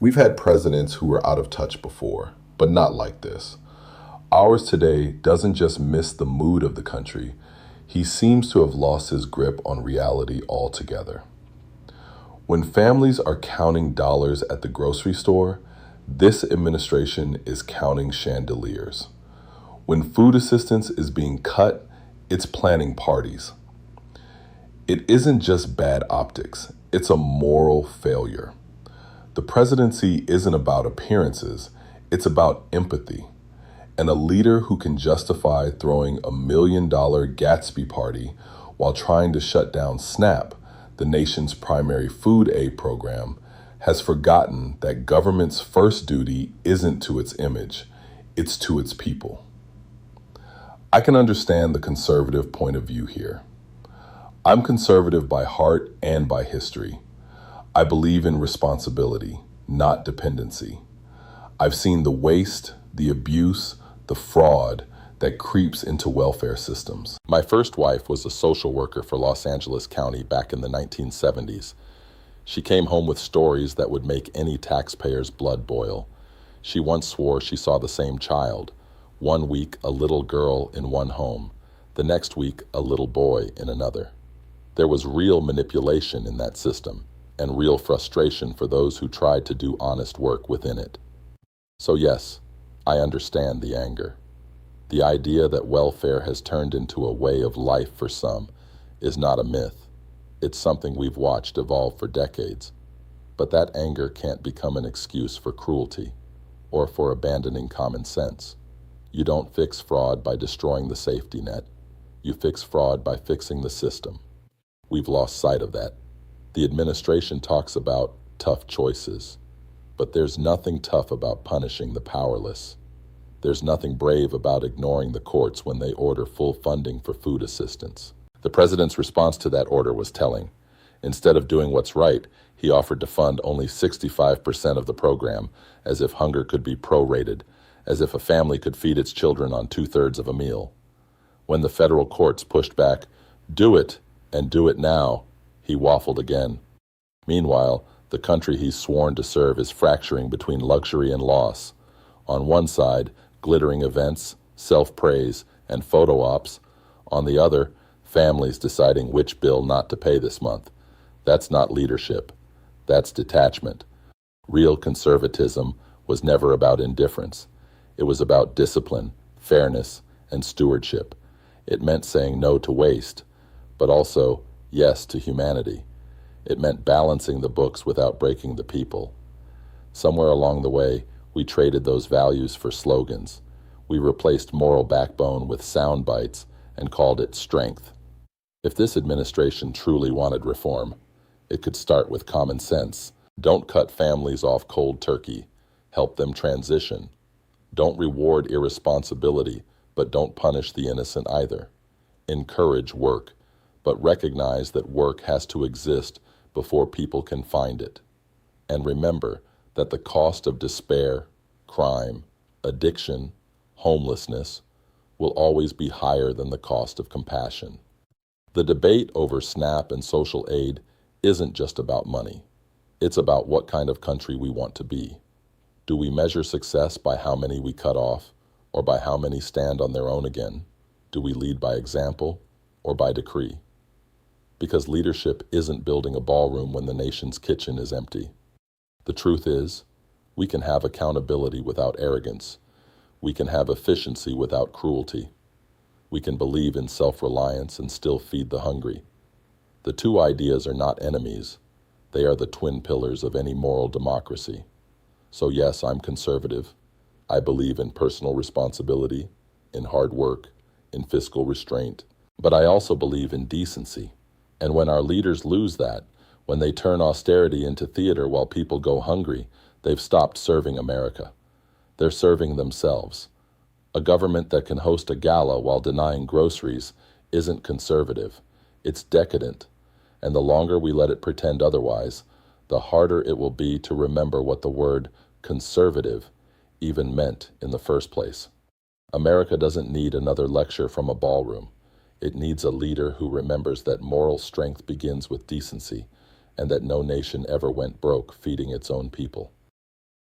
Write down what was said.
We've had presidents who were out of touch before, but not like this. Ours today doesn't just miss the mood of the country, he seems to have lost his grip on reality altogether. When families are counting dollars at the grocery store, this administration is counting chandeliers. When food assistance is being cut, it's planning parties. It isn't just bad optics, it's a moral failure. The presidency isn't about appearances, it's about empathy. And a leader who can justify throwing $1 million Gatsby party while trying to shut down SNAP, the nation's primary food aid program, has forgotten that government's first duty isn't to its image, it's to its people. I can understand the conservative point of view here. I'm conservative by heart and by history. I believe in responsibility, not dependency. I've seen the waste, the abuse, the fraud that creeps into welfare systems. My first wife was a social worker for Los Angeles County back in the 1970s. She came home with stories that would make any taxpayer's blood boil. She once swore she saw the same child. One week, a little girl in one home. The next week, a little boy in another. There was real manipulation in that system, and real frustration for those who tried to do honest work within it. So yes, I understand the anger. The idea that welfare has turned into a way of life for some is not a myth. It's something we've watched evolve for decades. But that anger can't become an excuse for cruelty or for abandoning common sense. You don't fix fraud by destroying the safety net. You fix fraud by fixing the system. We've lost sight of that. The administration talks about tough choices, but there's nothing tough about punishing the powerless. There's nothing brave about ignoring the courts when they order full funding for food assistance. The president's response to that order was telling. Instead of doing what's right, he offered to fund only 65% of the program, as if hunger could be prorated, as if a family could feed its children on 2/3 of a meal. When the federal courts pushed back, "Do it, and do it now," he waffled again. Meanwhile, the country he's sworn to serve is fracturing between luxury and loss. On one side, glittering events, self-praise, and photo ops. On the other, families deciding which bill not to pay this month. That's not leadership. That's detachment. Real conservatism was never about indifference. It was about discipline, fairness, and stewardship. It meant saying no to waste, but also yes to humanity. It meant balancing the books without breaking the people. Somewhere along the way, we traded those values for slogans. We replaced moral backbone with sound bites and called it strength. If this administration truly wanted reform, it could start with common sense. Don't cut families off cold turkey. Help them transition. Don't reward irresponsibility, but don't punish the innocent either. Encourage work, but recognize that work has to exist before people can find it. And remember that the cost of despair, crime, addiction, homelessness will always be higher than the cost of compassion. The debate over SNAP and social aid isn't just about money. It's about what kind of country we want to be. Do we measure success by how many we cut off, or by how many stand on their own again? Do we lead by example or by decree? Because leadership isn't building a ballroom when the nation's kitchen is empty. The truth is, we can have accountability without arrogance. We can have efficiency without cruelty. We can believe in self-reliance and still feed the hungry. The two ideas are not enemies. They are the twin pillars of any moral democracy. So yes, I'm conservative. I believe in personal responsibility, in hard work, in fiscal restraint. But I also believe in decency. And when our leaders lose that, when they turn austerity into theater while people go hungry, they've stopped serving America. They're serving themselves. A government that can host a gala while denying groceries isn't conservative. It's decadent. And the longer we let it pretend otherwise, the harder it will be to remember what the word conservative even meant in the first place. America doesn't need another lecture from a ballroom. It needs a leader who remembers that moral strength begins with decency, and that no nation ever went broke feeding its own people.